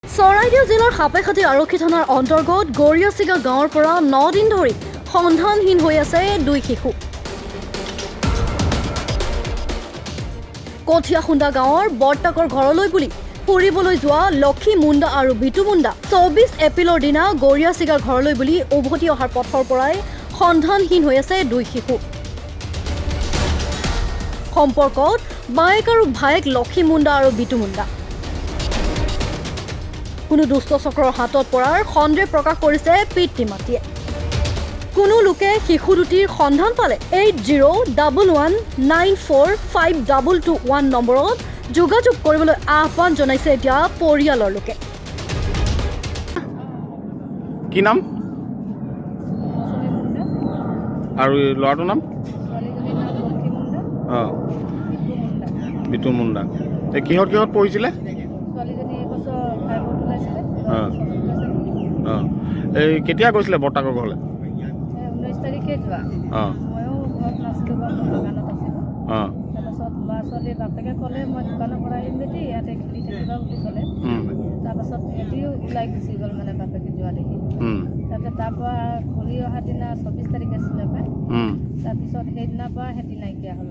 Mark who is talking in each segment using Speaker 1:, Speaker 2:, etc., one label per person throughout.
Speaker 1: চৰাইদেউ জিলাৰ সাপেখাতী আৰক্ষী থানাৰ অন্তৰ্গত গৰিয়াচিগা গাঁৱৰ পৰা 9 দিন ধৰি সন্ধানহীন হৈ আছে দুই শিশু। কঠীয়াখুন্দা গাঁৱৰ বৰ্তাকৰ ঘৰলৈ বুলি ফুৰিবলৈ যোৱা লক্ষী মুণ্ডা আৰু বিটু মুণ্ডা 24 এপ্ৰিলৰ দিনা গৰিয়াচিগাৰ ঘৰলৈ বুলি উভতি অহাৰ পথৰ পৰাই সন্ধানহীন হৈ আছে দুই শিশু। সম্পৰ্কত বায়েক আৰু ভায়েক লক্ষী মুণ্ডা আৰু বিটু মুণ্ডা। কোনো দুষ্ট চক্ৰৰ হাতত পৰাৰ সন্দেহ প্ৰকাশ কৰিছে পিতৃ মাতৃয়ে। কোনো লোকে শিশু দুটিৰ সন্ধান পালে 8011945221 নম্বৰত যোগাযোগ কৰিবলৈ আহ্বান জনাইছে এতিয়া পৰিয়ালৰ লোকে।
Speaker 2: কি নাম আৰু ল'ৰাটোৰ নাম? অঁ, বিটু মুণ্ডা। কিহত কিহত পঢ়িছিলে? অঁ অঁ, এই কেতিয়া গৈছিলে বৰ্তাকৰ ঘৰলৈ?
Speaker 3: 19 তাৰিখে যোৱা।
Speaker 2: অঁ
Speaker 3: ময়ো ঘৰত নাছিলোঁ বা মোৰ দোকানত আছিলোঁ।
Speaker 2: অঁ
Speaker 3: তাৰপাছত ল'ৰা ছোৱালী বাপেকে ক'লে মই দোকানৰ পৰা আহিম বেটি ইয়াতে খেলি থাকিবা বুলি ক'লে। তাৰপাছত সিহঁতিও ওলাই গুচি গ'ল মানে বাপেকে যোৱা দেখি। তাৰপিছত তাৰ পৰা ঘূৰি অহা দিনা 24 তাৰিখে আছিলে পায়। তাৰপিছত সেইদিনাৰ পৰা সিহঁতি নাইকিয়া হ'ল।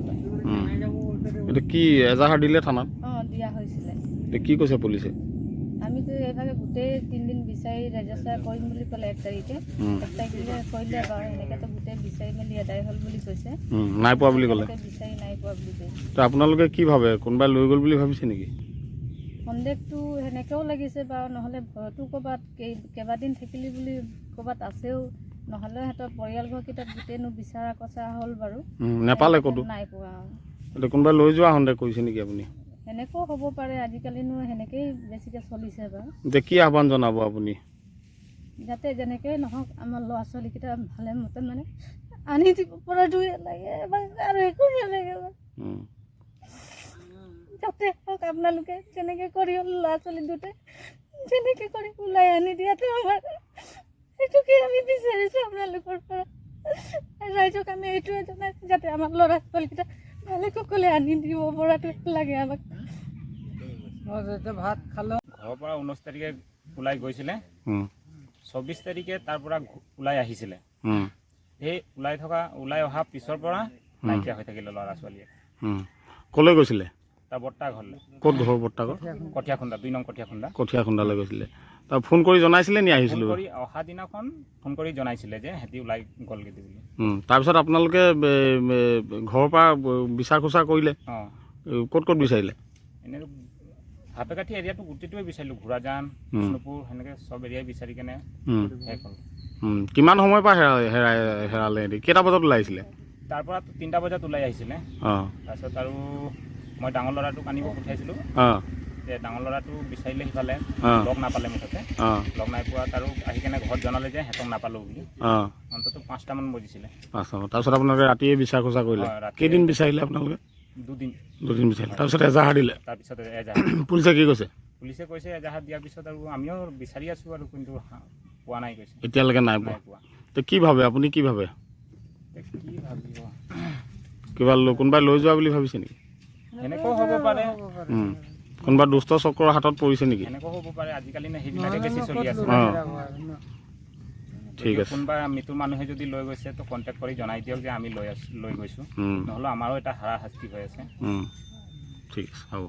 Speaker 2: এইটো কি এজাহাৰ দিলে থানাত?
Speaker 3: অঁ, দিয়া হৈছিলে।
Speaker 2: কি কৈছে পুলিচে?
Speaker 3: আমিতো এইভাগে গোটেই 3 দিন বিচাৰি ৰেজিষ্টাৰ কৰিম বুলি ক'লে 1 তাৰিখে। 1 তাৰিখে কৰিলে বাৰু সেনেকৈতো গোটেই বিচাৰি মেলি এদাই হ'ল বুলি কৈছে।
Speaker 2: নাই পোৱা বুলি ক'লে?
Speaker 3: বিচাৰি নাই পোৱা বুলি কৈছে।
Speaker 2: তো আপোনালোকে কি ভাবে, কোনোবাই লৈ গ'ল বুলি ভাবিছে নেকি?
Speaker 3: সন্দেহটো সেনেকৈও লাগিছে বাৰু, নহ'লে ঘৰতো ক'ৰবাত কেইবাদিন থাকিলি বুলি ক'ৰবাত আছেও, নহ'লে সিহঁতৰ পৰিয়ালঘৰকেইটাত গোটেইনো বিচাৰা কচা হ'ল বাৰু।
Speaker 2: নেপালে ক'তো?
Speaker 3: নাই পোৱা।
Speaker 2: এতিয়া কোনোবাই লৈ যোৱা সন্দেহ কৰিছে নেকি আপুনি?
Speaker 3: সেনেকৈও হ'ব পাৰে, আজিকালিনো সেনেকেই বেছিকৈ চলিছে বাৰু।
Speaker 2: এতিয়া কি আহ্বান জনাব আপুনি?
Speaker 3: যাতে যেনেকৈ নহওক আমাৰ ল'ৰা ছোৱালীকেইটা ভালে মতে মানে আনি দিব পৰাটোৱে লাগে আৰু একো নালাগে। যাতে হওক আপোনালোকে যেনেকৈ কৰি হ'ল ল'ৰা ছোৱালী দুটাই যেনেকৈ কৰি ওলাই আনি দিয়াটো আমাৰ সেইটোকে আমি বিচাৰিছোঁ আপোনালোকৰ পৰা। ৰাইজক আমি এইটোৱে জনাইছোঁ যাতে আমাৰ ল'ৰা ছোৱালীকেইটা ভালে কুশলে আনি দিব পৰাটো লাগে আমাক। ভাত খালোঁ।
Speaker 4: ঘৰৰ পৰা 19 তাৰিখে ওলাই গৈছিলে, 24 তাৰিখে তাৰ পৰা ওলাই আহিছিলে। সেই ওলাই অহা পিছৰ পৰা নাইকিয়া হৈ থাকিলে ল'ৰা ছোৱালীয়ে।
Speaker 2: ক'লৈ গৈছিলে?
Speaker 4: তাৰ বৰ্তাৰ ঘৰলৈ।
Speaker 2: ক'ত ঘৰ বৰ্তাকৰ?
Speaker 4: কঠীয়াখুন্দা, 2 নং কঠীয়াখুন্দা।
Speaker 2: কঠীয়াখুন্দালৈ গৈছিলে। তাৰ ফোন কৰি জনাইছিলে নি আহিছিলোঁ?
Speaker 4: ফোন কৰি অহা দিনাখন ফোন কৰি জনাইছিলে যে সিহঁতি ওলাই গ'লগৈ বুলি।
Speaker 2: তাৰপিছত আপোনালোকে ঘৰৰ পৰা বিচাৰ খোচাৰ কৰিলে?
Speaker 4: অঁ,
Speaker 2: ক'ত ক'ত বিচাৰিলে?
Speaker 4: এনেই হাপেকাঠি এৰিয়াটো গোটেইটোৱে বিচাৰিলোঁ, ঘোঁৰাজান, বিষ্ণুপুৰ, সেনেকৈ চব এৰিয়াই বিচাৰি কেনে শেষ হ'ল।
Speaker 2: কিমান সময়ৰ পৰা হেৰালে? কেইটা বজাত ওলাইছিলে?
Speaker 4: তাৰ পৰা 3টা বজাত ওলাই আহিছিলে।
Speaker 2: অঁ,
Speaker 4: তাৰপিছত আৰু মই ডাঙৰ ল'ৰাটোক আনিব পঠাইছিলোঁ।
Speaker 2: অঁ
Speaker 4: যে ডাঙৰ ল'ৰাটো বিচাৰিলে সিফালে
Speaker 2: অঁ
Speaker 4: লগ নাপালে মুঠতে।
Speaker 2: অঁ
Speaker 4: লগ নাই পোৱাত আৰু আহি কেনে ঘৰত জনালে যে সিহঁতক নাপালোঁ বুলি।
Speaker 2: অঁ,
Speaker 4: অন্ততঃ 5টামান বজিছিলে।
Speaker 2: তাৰপিছত আপোনালোকে ৰাতিয়ে বিচাৰ খোচা কৰিলে?
Speaker 4: হয়, ৰাতিয়ে।
Speaker 2: কেইদিন বিচাৰিলে আপোনালোকে?
Speaker 4: 2 দিন।
Speaker 2: 2 দিন বিচাৰিলে, তাৰপিছত এজাহাৰ দিলে?
Speaker 4: তাৰপিছত এজাহাৰ।
Speaker 2: পুলিচে কি কৈছে?
Speaker 4: পুলিচে কৈছে এজাহাৰ দিয়াৰ পিছত আৰু আমিও বিচাৰি আছোঁ আৰু, কিন্তু পোৱা নাই কৈছে।
Speaker 2: এতিয়ালৈকে নাই পোৱা। তো কি ভাবে আপুনি, কি ভাবে?
Speaker 4: কি ভাবিব,
Speaker 2: কিবা কোনোবাই লৈ যোৱা বুলি ভাবিছে নেকি?
Speaker 4: এনেকুৱাও হ'ব পাৰে।
Speaker 2: কোনোবা দুষ্ট চক্ৰৰ হাতত পৰিছে নেকি?
Speaker 4: এনেকুৱাও হ'ব পাৰে, আজিকালি সেইবিলাকে বেছি চলি আছে।
Speaker 2: অঁ, ঠিক আছে।
Speaker 4: কোনোবা মৃত্যু মানুহে যদি লৈ গৈছে তো কণ্টেক্ট কৰি জনাই দিয়ক যে আমি লৈ গৈছোঁ, নহ'লে আমাৰো এটা হাৰাশাস্তি হৈ আছে।
Speaker 2: ঠিক আছে, হ'ব।